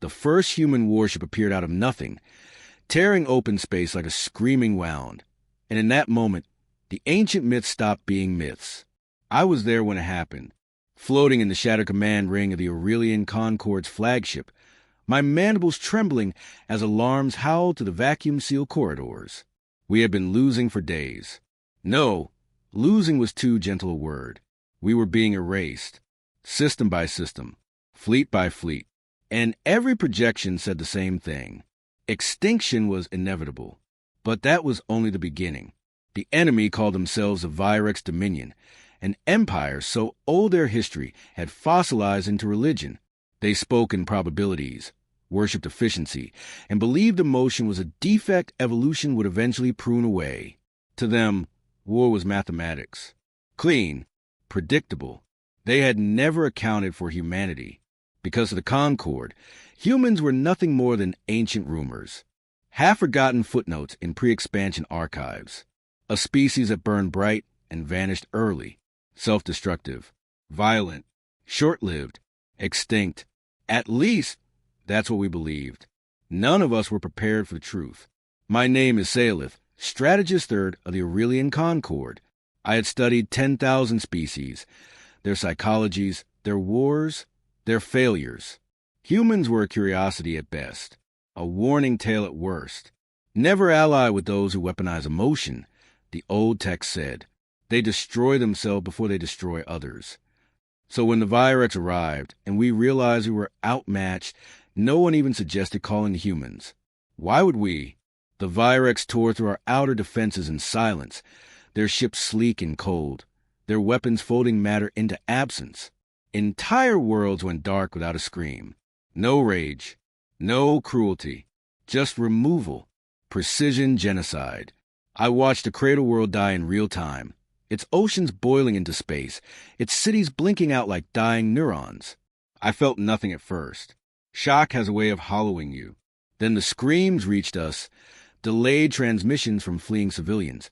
The first human warship appeared out of nothing, tearing open space like a screaming wound. And in that moment, the ancient myths stopped being myths. I was there when it happened, floating in the shattered command ring of the Aurelian Concorde's flagship, my mandibles trembling as alarms howled to the vacuum-sealed corridors. We had been losing for days. No, losing was too gentle a word. We were being erased, system by system, fleet by fleet, and every projection said the same thing. Extinction was inevitable, but that was only the beginning. The enemy called themselves the Virex Dominion, an empire so old their history had fossilized into religion. They spoke in probabilities, worshipped efficiency, and believed emotion was a defect evolution would eventually prune away. To them, war was mathematics. Clean, predictable. They had never accounted for humanity. Because of the Concorde, humans were nothing more than ancient rumors, half-forgotten footnotes in pre-expansion archives. A species that burned bright and vanished early, self-destructive, violent, short-lived, extinct. At least, that's what we believed. None of us were prepared for the truth. My name is Salith, strategist third of the Aurelian Concorde. I had studied 10,000 species, their psychologies, their wars, their failures. Humans were a curiosity at best, a warning tale at worst. Never ally with those who weaponize emotion, the old text said. They destroy themselves before they destroy others. So when the Virex arrived and we realized we were outmatched, no one even suggested calling the humans. Why would we? The Virex tore through our outer defenses in silence, their ships sleek and cold, their weapons folding matter into absence. Entire worlds went dark without a scream. No rage, no cruelty, just removal, precision genocide. I watched the cradle world die in real time, its oceans boiling into space, its cities blinking out like dying neurons. I felt nothing at first. Shock has a way of hollowing you. Then the screams reached us, delayed transmissions from fleeing civilians,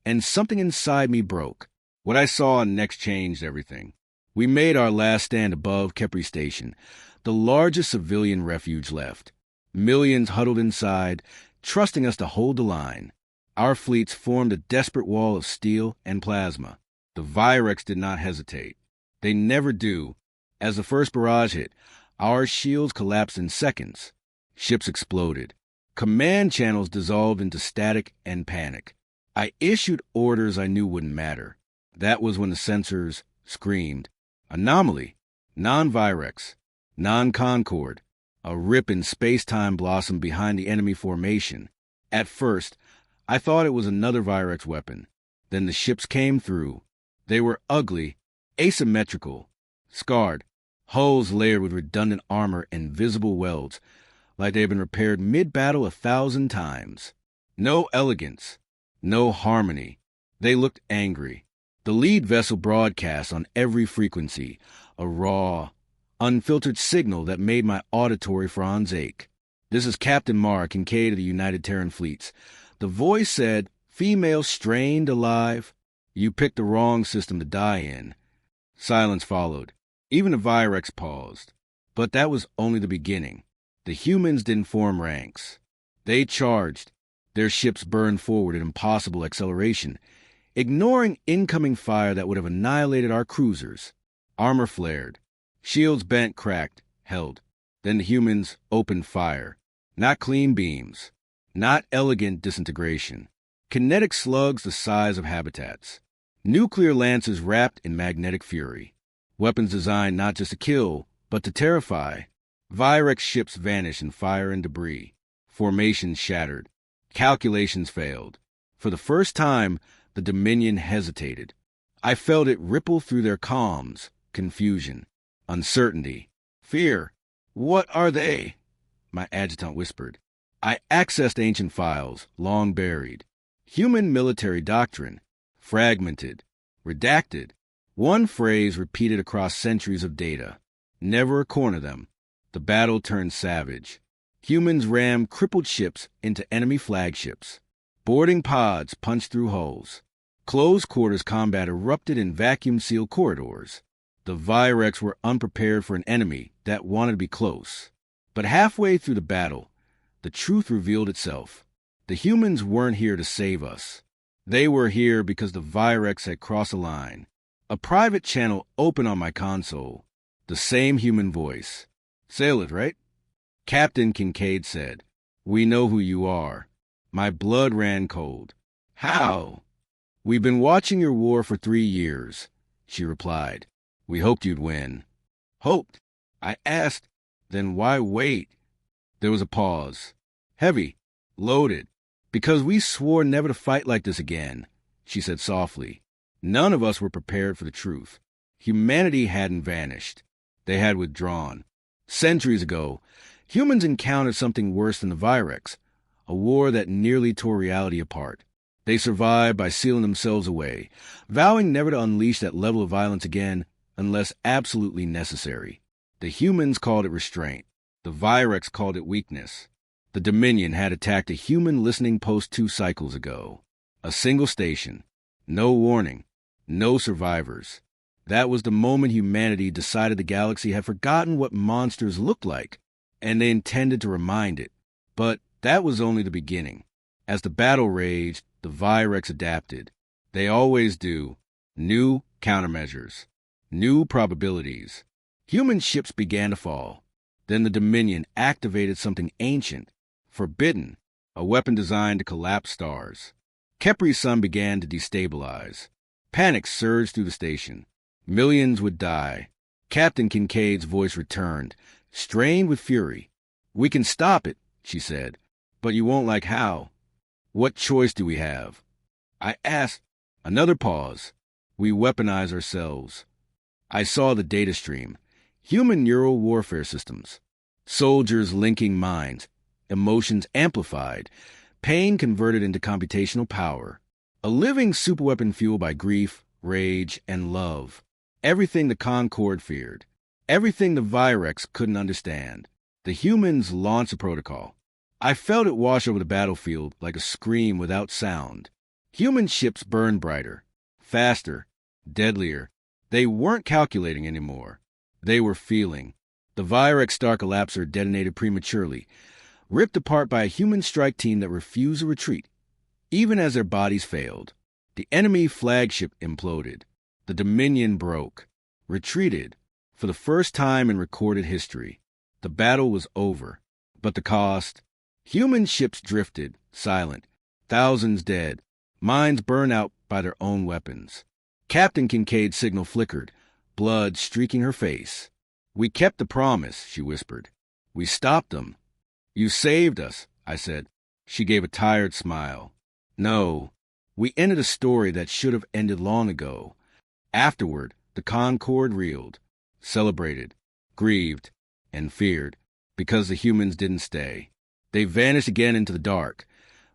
and something inside me broke. What I saw next changed everything. We made our last stand above Kepri Station, the largest civilian refuge left. Millions huddled inside, trusting us to hold the line. Our fleets formed a desperate wall of steel and plasma. The Virex did not hesitate. They never do. As the first barrage hit, our shields collapsed in seconds. Ships exploded. Command channels dissolved into static and panic. I issued orders I knew wouldn't matter. That was when the sensors screamed. Anomaly. Non-Virex. Non-Concorde. A rip in space-time blossomed behind the enemy formation. At first, I thought it was another Virex weapon. Then the ships came through. They were ugly, asymmetrical, scarred, hulls layered with redundant armor and visible welds, like they had been repaired mid-battle 1,000 times. No elegance, no harmony. They looked angry. The lead vessel broadcast on every frequency, a raw, unfiltered signal that made my auditory fronds ache. This is Captain Mara Kincaid of the United Terran Fleets. The voice said, "Female strained alive. You picked the wrong system to die in." Silence followed. Even the Virex paused. But that was only the beginning. The humans didn't form ranks. They charged. Their ships burned forward at impossible acceleration, ignoring incoming fire that would have annihilated our cruisers. Armor flared. Shields bent, cracked, held. Then the humans opened fire. Not clean beams. Not elegant disintegration. Kinetic slugs the size of habitats. Nuclear lances wrapped in magnetic fury. Weapons designed not just to kill, but to terrify. Virex ships vanished in fire and debris. Formations shattered. Calculations failed. For the first time, the Dominion hesitated. I felt it ripple through their comms. Confusion. Uncertainty. Fear. "What are they?" my adjutant whispered. I accessed ancient files, long buried. Human military doctrine. Fragmented. Redacted. One phrase repeated across centuries of data. Never a corner them. The battle turned savage. Humans rammed crippled ships into enemy flagships. Boarding pods punched through hulls. Close quarters combat erupted in vacuum-sealed corridors. The Virex were unprepared for an enemy that wanted to be close. But halfway through the battle, the truth revealed itself. The humans weren't here to save us. They were here because the Virex had crossed a line. A private channel opened on my console. The same human voice. "Sailors, right?" Captain Kincaid said. "We know who you are." My blood ran cold. "How?" "We've been watching your war for 3 years," she replied. "We hoped you'd win." "Hoped?" I asked. "Then why wait?" There was a pause. "Heavy. Loaded. Because we swore never to fight like this again," she said softly. None of us were prepared for the truth. Humanity hadn't vanished. They had withdrawn. Centuries ago, humans encountered something worse than the Virex, a war that nearly tore reality apart. They survived by sealing themselves away, vowing never to unleash that level of violence again unless absolutely necessary. The humans called it restraint. The Virex called it weakness. The Dominion had attacked a human listening post 2 cycles ago. A single station. No warning. No survivors. That was the moment humanity decided the galaxy had forgotten what monsters looked like, and they intended to remind it. But that was only the beginning. As the battle raged, the Virex adapted. They always do. New countermeasures. New probabilities. Human ships began to fall. Then the Dominion activated something ancient, forbidden, a weapon designed to collapse stars. Kepri's sun began to destabilize. Panic surged through the station. Millions would die. Captain Kincaid's voice returned, strained with fury. "We can stop it," she said, "but you won't like how. What choice do we have?" I asked. Another pause. "We weaponize ourselves." I saw the data stream. Human neural warfare systems. Soldiers linking minds. Emotions amplified. Pain converted into computational power. A living superweapon fueled by grief, rage, and love. Everything the Concord feared. Everything the Virex couldn't understand. The humans launched a protocol. I felt it wash over the battlefield like a scream without sound. Human ships burned brighter, faster, deadlier. They weren't calculating anymore. They were feeling. The Virex star collapser detonated prematurely, ripped apart by a human strike team that refused to retreat, even as their bodies failed. The enemy flagship imploded. The Dominion broke, retreated, for the first time in recorded history. The battle was over, but the cost? Human ships drifted, silent, thousands dead, minds burned out by their own weapons. Captain Kincaid's signal flickered, blood streaking her face. "We kept the promise," she whispered. "We stopped them." "You saved us," I said. She gave a tired smile. "No, we ended a story that should have ended long ago." Afterward, the Concord reeled, celebrated, grieved, and feared, because the humans didn't stay. They vanished again into the dark,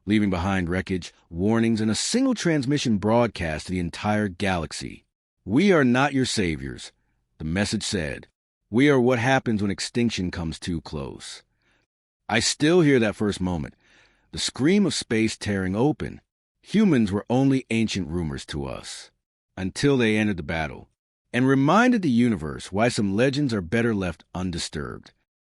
leaving behind wreckage, warnings, and a single transmission broadcast to the entire galaxy. "We are not your saviors," the message said. "We are what happens when extinction comes too close." I still hear that first moment, the scream of space tearing open. Humans were only ancient rumors to us, until they entered the battle, and reminded the universe why some legends are better left undisturbed.